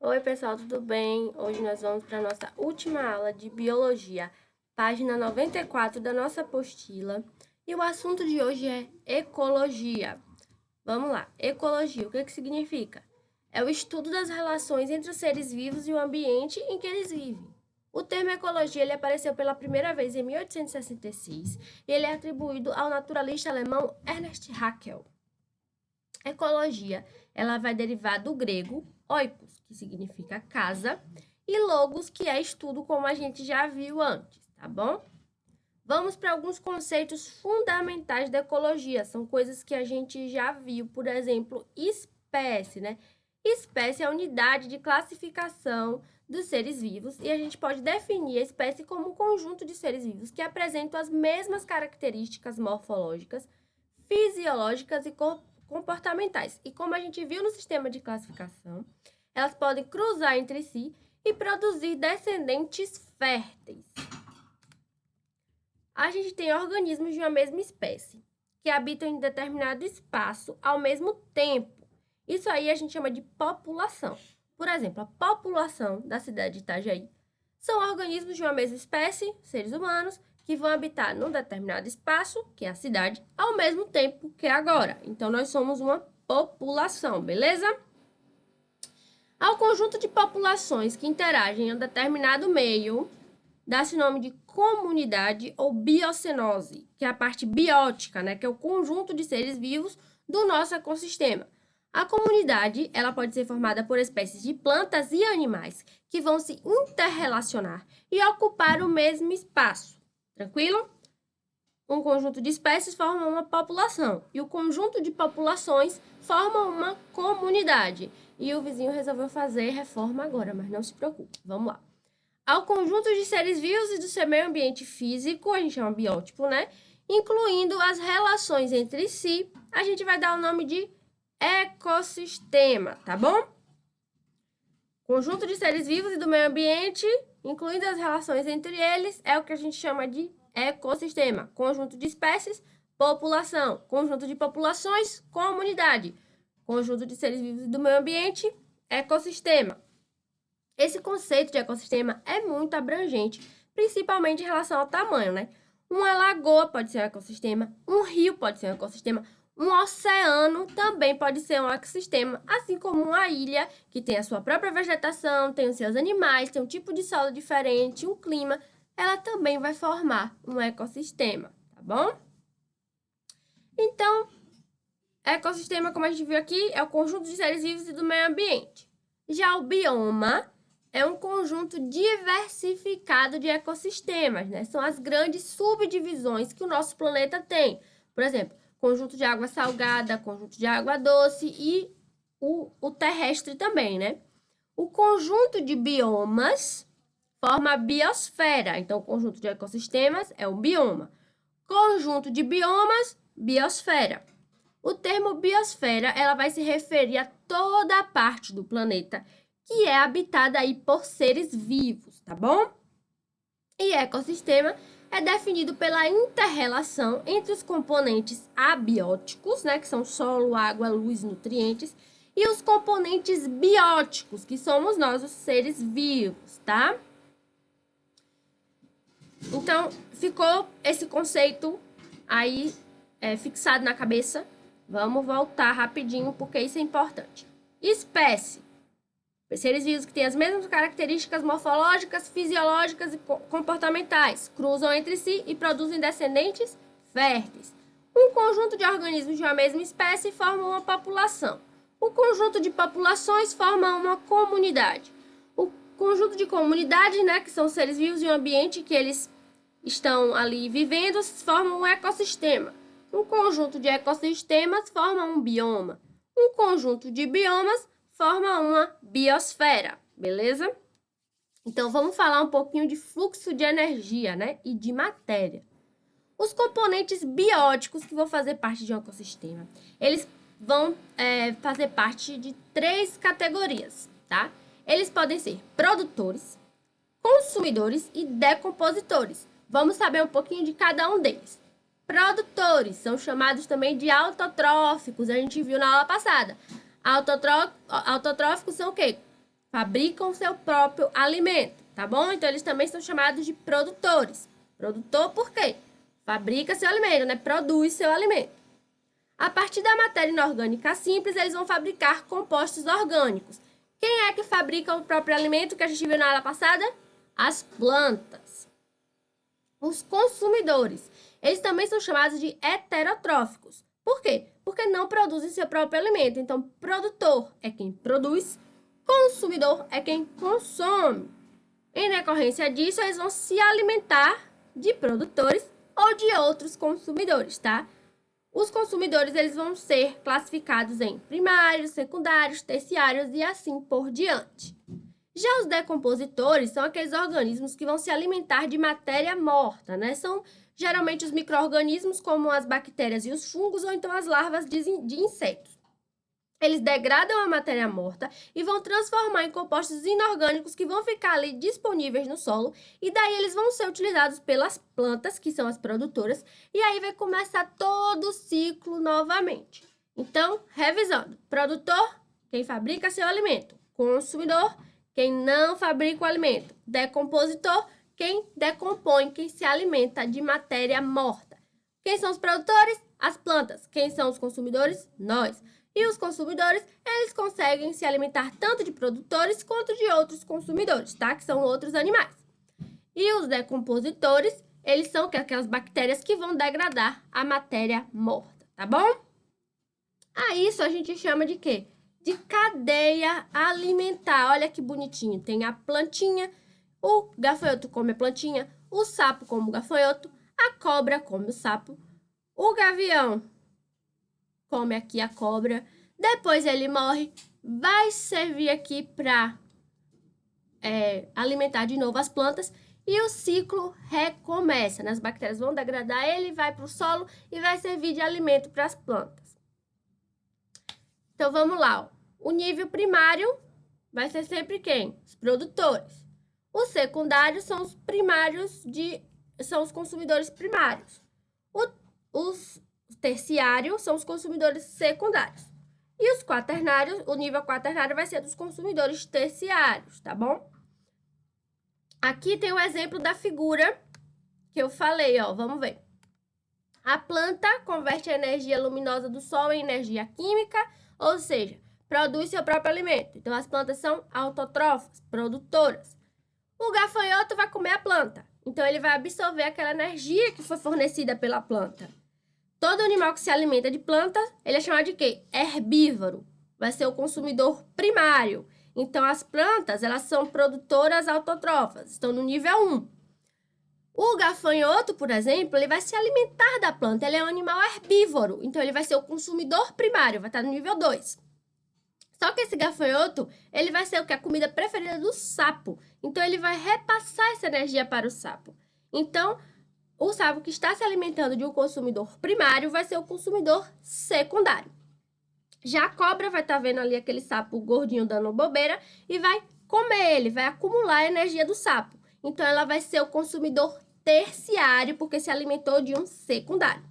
Oi, pessoal, tudo bem? Hoje nós vamos para a nossa última aula de Biologia, página 94 da nossa apostila. E o assunto de hoje é Ecologia. Vamos lá, Ecologia, o que significa? É o estudo das relações entre os seres vivos e o ambiente em que eles vivem. O termo ecologia ele apareceu pela primeira vez em 1866 e ele é atribuído ao naturalista alemão Ernst Haeckel. Ecologia, ela vai derivar do grego oikos, que significa casa, e logos, que é estudo, como a gente já viu antes, tá bom? Vamos para alguns conceitos fundamentais da ecologia, são coisas que a gente já viu, por exemplo, espécie, né? Espécie é a unidade de classificação dos seres vivos e a gente pode definir a espécie como um conjunto de seres vivos que apresentam as mesmas características morfológicas, fisiológicas e comportamentais. E como a gente viu no sistema de classificação, elas podem cruzar entre si e produzir descendentes férteis. A gente tem organismos de uma mesma espécie, que habitam em determinado espaço ao mesmo tempo. Isso aí a gente chama de população. Por exemplo, a população da cidade de Itajaí são organismos de uma mesma espécie, seres humanos, que vão habitar num determinado espaço, que é a cidade, ao mesmo tempo que agora. Então, nós somos uma população, beleza? Ao conjunto de populações que interagem em um determinado meio, dá-se o nome de comunidade ou biocenose, que é a parte biótica, né, que é o conjunto de seres vivos do nosso ecossistema. A comunidade, ela pode ser formada por espécies de plantas e animais que vão se interrelacionar e ocupar o mesmo espaço. Tranquilo? Um conjunto de espécies forma uma população e o conjunto de populações forma uma comunidade. E o vizinho resolveu fazer reforma agora, mas não se preocupe. Vamos lá. Ao conjunto de seres vivos e do seu meio ambiente físico, a gente chama biótipo, né? Incluindo as relações entre si, a gente vai dar o nome de ecossistema, tá bom? Conjunto de seres vivos e do meio ambiente, incluindo as relações entre eles, é o que a gente chama de ecossistema. Conjunto de espécies, população. Conjunto de populações, comunidade. Conjunto de seres vivos e do meio ambiente, ecossistema. Esse conceito de ecossistema é muito abrangente, principalmente em relação ao tamanho, né? Uma lagoa pode ser um ecossistema, um rio pode ser um ecossistema, um oceano também pode ser um ecossistema, assim como uma ilha que tem a sua própria vegetação, tem os seus animais, tem um tipo de solo diferente, um clima, ela também vai formar um ecossistema, tá bom? Então, ecossistema, como a gente viu aqui, é o conjunto de seres vivos e do meio ambiente. Já o bioma é um conjunto diversificado de ecossistemas, né? São as grandes subdivisões que o nosso planeta tem. Por exemplo, conjunto de água salgada, conjunto de água doce e o terrestre também, né? O conjunto de biomas forma a biosfera. Então, o conjunto de ecossistemas é o bioma. Conjunto de biomas, biosfera. O termo biosfera, ela vai se referir a toda a parte do planeta que é habitada aí por seres vivos, tá bom? E ecossistema é definido pela inter-relação entre os componentes abióticos, né, que são solo, água, luz, nutrientes, e os componentes bióticos, que somos nós, os seres vivos, tá? Então, ficou esse conceito aí fixado na cabeça. Vamos voltar rapidinho, porque isso é importante. Espécie. Seres vivos que têm as mesmas características morfológicas, fisiológicas e comportamentais, cruzam entre si e produzem descendentes férteis. Um conjunto de organismos de uma mesma espécie forma uma população. O conjunto de populações forma uma comunidade. O conjunto de comunidades, né, que são seres vivos de um ambiente que eles estão ali vivendo, formam um ecossistema. Um conjunto de ecossistemas forma um bioma. Um conjunto de biomas forma uma biosfera, beleza? Então, vamos falar um pouquinho de fluxo de energia, né? E de matéria. Os componentes bióticos que vão fazer parte de um ecossistema, eles vão fazer parte de 3 categorias, tá? Eles podem ser produtores, consumidores e decompositores. Vamos saber um pouquinho de cada um deles. Produtores são chamados também de autotróficos, a gente viu na aula passada. Autotróficos são o quê? fabricam o seu próprio alimento, tá bom? Então, eles também são chamados de produtores. Produtor por quê? Fabrica seu alimento, né? Produz seu alimento. A partir da matéria inorgânica simples, eles vão fabricar compostos orgânicos. Quem é que fabrica o próprio alimento que a gente viu na aula passada? As plantas. Os consumidores, eles também são chamados de heterotróficos. Por quê? Porque não produzem seu próprio alimento. Então, produtor é quem produz, consumidor é quem consome. Em decorrência disso, eles vão se alimentar de produtores ou de outros consumidores, tá? Os consumidores, eles vão ser classificados em primários, secundários, terciários e assim por diante. Já os decompositores são aqueles organismos que vão se alimentar de matéria morta, né? São geralmente os micro-organismos, como as bactérias e os fungos, ou então as larvas de insetos. Eles degradam a matéria morta e vão transformar em compostos inorgânicos que vão ficar ali disponíveis no solo, e daí eles vão ser utilizados pelas plantas, que são as produtoras, e aí vai começar todo o ciclo novamente. Então, revisando: produtor, quem fabrica seu alimento; consumidor, quem não fabrica o alimento; decompositor, quem decompõe, quem se alimenta de matéria morta. Quem são os produtores? As plantas. Quem são os consumidores? Nós. E os consumidores, eles conseguem se alimentar tanto de produtores quanto de outros consumidores, tá? Que são outros animais. E os decompositores, eles são aquelas bactérias que vão degradar a matéria morta, tá bom? A isso a gente chama de quê? De cadeia alimentar. Olha que bonitinho. Tem a plantinha, o gafanhoto come a plantinha, o sapo come o gafanhoto, a cobra come o sapo, o gavião come aqui a cobra, depois ele morre, vai servir aqui para alimentar de novo as plantas e o ciclo recomeça, né? As bactérias vão degradar ele, vai para o solo e vai servir de alimento para as plantas. Então, vamos lá. Ó. O nível primário vai ser sempre quem? Os produtores. Os secundários são os primários são os consumidores primários. Os terciários são os consumidores secundários. E os quaternários, o nível quaternário vai ser dos consumidores terciários, tá bom? Aqui tem o exemplo da figura que eu falei, ó, vamos ver. A planta converte a energia luminosa do sol em energia química, ou seja, produz seu próprio alimento. Então, as plantas são autotróficas, produtoras. O gafanhoto vai comer a planta, então ele vai absorver aquela energia que foi fornecida pela planta. Todo animal que se alimenta de planta, ele é chamado de quê? Herbívoro. Vai ser o consumidor primário. Então, as plantas, elas são produtoras autotróficas, estão no nível 1. O gafanhoto, por exemplo, ele vai se alimentar da planta, ele é um animal herbívoro, então ele vai ser o consumidor primário, vai estar no nível 2. Só que esse gafanhoto, ele vai ser o que? A comida preferida do sapo. Então, ele vai repassar essa energia para o sapo. Então, o sapo que está se alimentando de um consumidor primário vai ser o consumidor secundário. Já a cobra vai estar vendo ali aquele sapo gordinho dando bobeira e vai comer ele, vai acumular a energia do sapo. Então, ela vai ser o consumidor terciário, porque se alimentou de um secundário.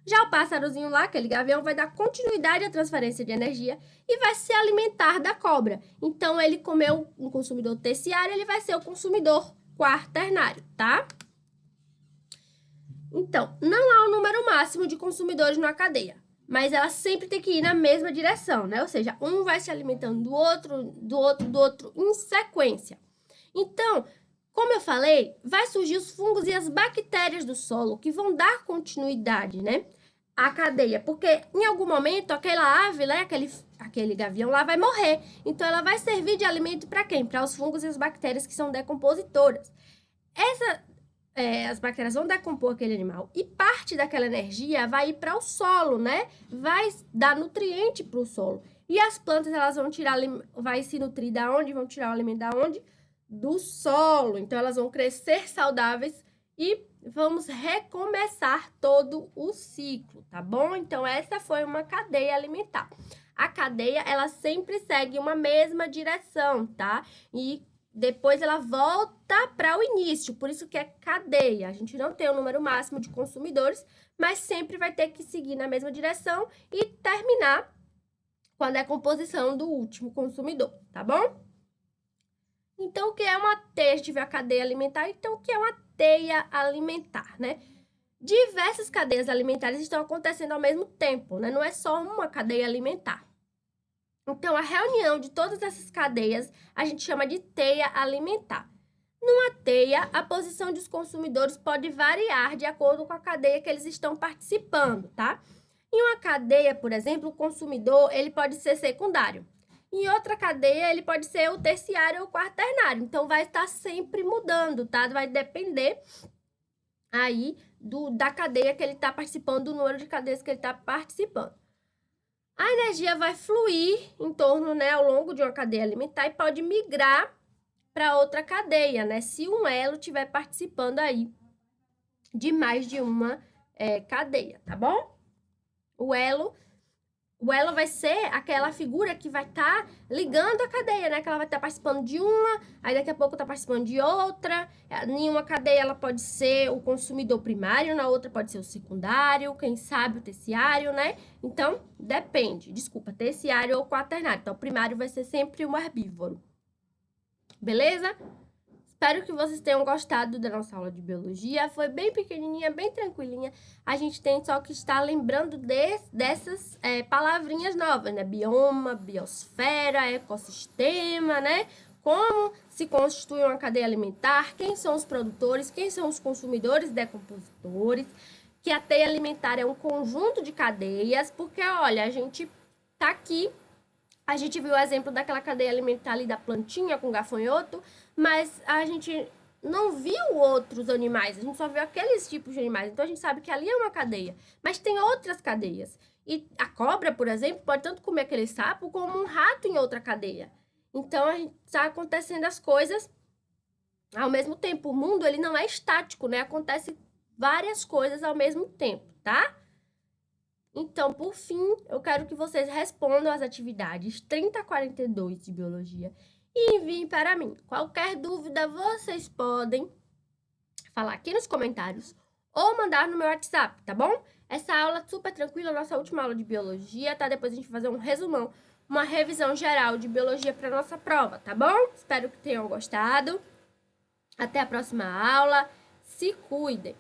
Já o pássarozinho lá, aquele gavião, vai dar continuidade à transferência de energia e vai se alimentar da cobra. Então, ele comeu um consumidor terciário, ele vai ser o consumidor quaternário, tá? Então, não há um número máximo de consumidores numa cadeia, mas ela sempre tem que ir na mesma direção, né? Ou seja, um vai se alimentando do outro em sequência. Então, como eu falei, vai surgir os fungos e as bactérias do solo que vão dar continuidade, né, à cadeia, porque em algum momento aquela ave, né, aquele gavião lá vai morrer. Então, ela vai servir de alimento para quem? Para os fungos e as bactérias que são decompositoras. As bactérias vão decompor aquele animal e parte daquela energia vai ir para o solo, né? Vai dar nutriente para o solo. E as plantas, elas vão vai se nutrir da onde? Vão tirar o alimento da onde? Do solo. Então, elas vão crescer saudáveis e vamos recomeçar todo o ciclo, tá bom? Então, essa foi uma cadeia alimentar. A cadeia, ela sempre segue uma mesma direção, tá? E depois ela volta para o início, por isso que é cadeia. A gente não tem um número máximo de consumidores, mas sempre vai ter que seguir na mesma direção e terminar com a decomposição do último consumidor, tá bom? Então, o que é uma teia? A gente vê a cadeia alimentar. Então, o que é uma teia alimentar, né? Diversas cadeias alimentares estão acontecendo ao mesmo tempo, né? Não é só uma cadeia alimentar. Então, a reunião de todas essas cadeias a gente chama de teia alimentar. Numa teia, a posição dos consumidores pode variar de acordo com a cadeia que eles estão participando, tá? Em uma cadeia, por exemplo, o consumidor ele pode ser secundário. Em outra cadeia, ele pode ser o terciário ou o quaternário. Então, vai estar sempre mudando, tá? Vai depender aí da cadeia que ele está participando, do número de cadeias que ele está participando. A energia vai fluir em torno, né, ao longo de uma cadeia alimentar e pode migrar para outra cadeia, né? Se um elo estiver participando aí de mais de uma cadeia, tá bom? O elo vai ser aquela figura que vai estar ligando a cadeia, né? Que ela vai estar participando de uma, aí daqui a pouco tá participando de outra. Em uma cadeia ela pode ser o consumidor primário, na outra pode ser o secundário, quem sabe o terciário, né? Então, depende. Desculpa, terciário ou quaternário. Então, o primário vai ser sempre um herbívoro. Beleza? Espero que vocês tenham gostado da nossa aula de biologia. Foi bem pequenininha, bem tranquilinha. A gente tem só que estar lembrando dessas palavrinhas novas, né? Bioma, biosfera, ecossistema, né? Como se constitui uma cadeia alimentar, quem são os produtores, quem são os consumidores, decompositores, que a teia alimentar é um conjunto de cadeias, porque, olha, a gente tá aqui, a gente viu o exemplo daquela cadeia alimentar ali da plantinha com gafanhoto, mas a gente não viu outros animais, a gente só viu aqueles tipos de animais. Então, a gente sabe que ali é uma cadeia, mas tem outras cadeias. E a cobra, por exemplo, pode tanto comer aquele sapo como um rato em outra cadeia. Então, a gente está acontecendo as coisas ao mesmo tempo. O mundo, ele não é estático, né? Acontece várias coisas ao mesmo tempo, tá? Então, por fim, eu quero que vocês respondam as atividades 30 a 42 de biologia e enviem para mim. Qualquer dúvida, vocês podem falar aqui nos comentários ou mandar no meu WhatsApp, tá bom? Essa aula super tranquila, nossa última aula de biologia, tá? Depois a gente vai fazer um resumão, uma revisão geral de biologia para nossa prova, tá bom? Espero que tenham gostado. Até a próxima aula. Se cuidem!